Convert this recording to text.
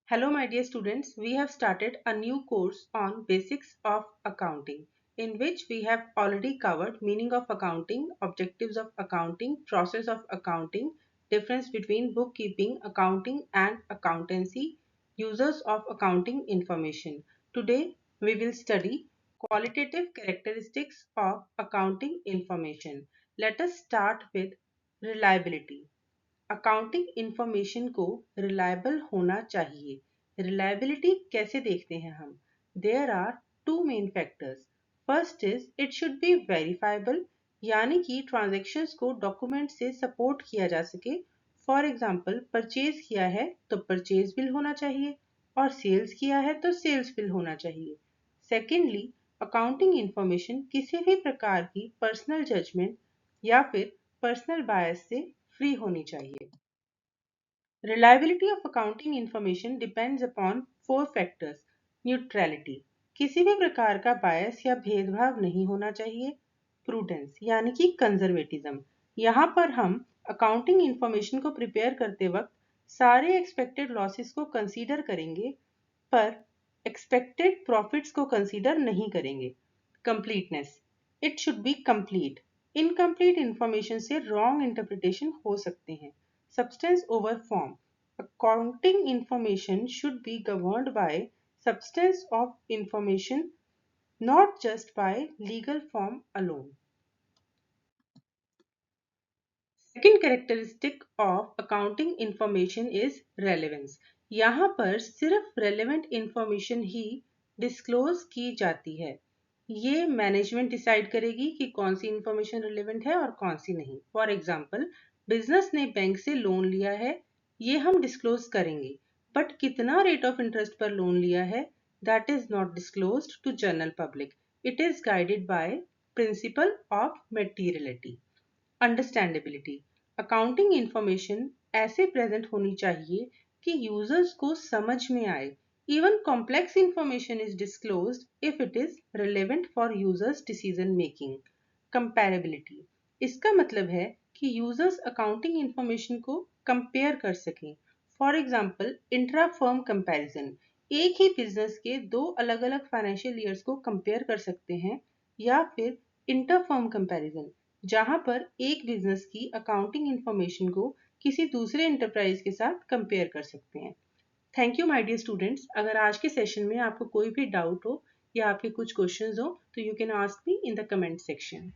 Hello my dear students, we have started a new course on basics of accounting in which we have already covered meaning of accounting, objectives of accounting, process of accounting, difference between bookkeeping, accounting and accountancy, users of accounting information. Today we will study qualitative characteristics of accounting information. Let us start with reliability. Accounting information को reliable होना चाहिए। Reliability कैसे देखते हैं हम? There are two main factors. First is it should be verifiable, यानी कि transactions को डॉक्यूमेंट से सपोर्ट किया जा सके। फॉर एग्जाम्पल, परचेज किया है तो परचेज बिल होना चाहिए और सेल्स किया है तो सेल्स बिल होना चाहिए। सेकेंडली, अकाउंटिंग इंफॉर्मेशन किसी भी प्रकार की पर्सनल जजमेंट या फिर पर्सनल बायस से फ्री होनी चाहिए। Reliability of accounting information depends upon four factors. Neutrality, किसी भी प्रकार का बायस या भेदभाव नहीं होना चाहिए। प्रूडेंस, यानी कि कंजर्वेटिज्म, यहाँ पर हम अकाउंटिंग इंफॉर्मेशन को प्रिपेयर करते वक्त सारे एक्सपेक्टेड लॉसेस को कंसीडर करेंगे पर एक्सपेक्टेड प्रॉफिट्स को कंसीडर नहीं करेंगे। Completeness, it should B complete. Incomplete information से रॉन्ग इंटरप्रिटेशन हो सकते हैं। Substance over form. Accounting information should be governed by substance of information, not just by legal form alone. Second characteristic of accounting information is relevance. यहाँ पर सिर्फ relevant information ही disclose की जाती है। ये मैनेजमेंट डिसाइड करेगी कि कौन सी इंफॉर्मेशन रिलेवेंट है और कौन सी नहीं। फॉर एग्जाम्पल, बिजनेस ने बैंक से लोन लिया है, ये हम डिस्क्लोज करेंगे, बट कितना रेट ऑफ इंटरेस्ट पर लोन लिया है that is not disclosed to general public. It is guided by principle of materiality. Understandability, accounting information ऐसे प्रेजेंट होनी चाहिए कि यूजर्स को समझ में आए। Even complex information is disclosed if it is relevant for users' decision making. Comparability, इसका मतलब है कि users accounting information को compare कर सकें। For example, intra-firm comparison, एक ही business के दो अलग-अलग financial years को compare कर सकते हैं, या फिर inter-firm comparison, जहां पर एक business की accounting information को किसी दूसरे enterprise के साथ compare कर सकते हैं। Thank you my dear students. अगर आज के सेशन में आपको कोई भी डाउट हो या आपके कुछ क्वेश्चंस हो तो you can ask me in the comment section.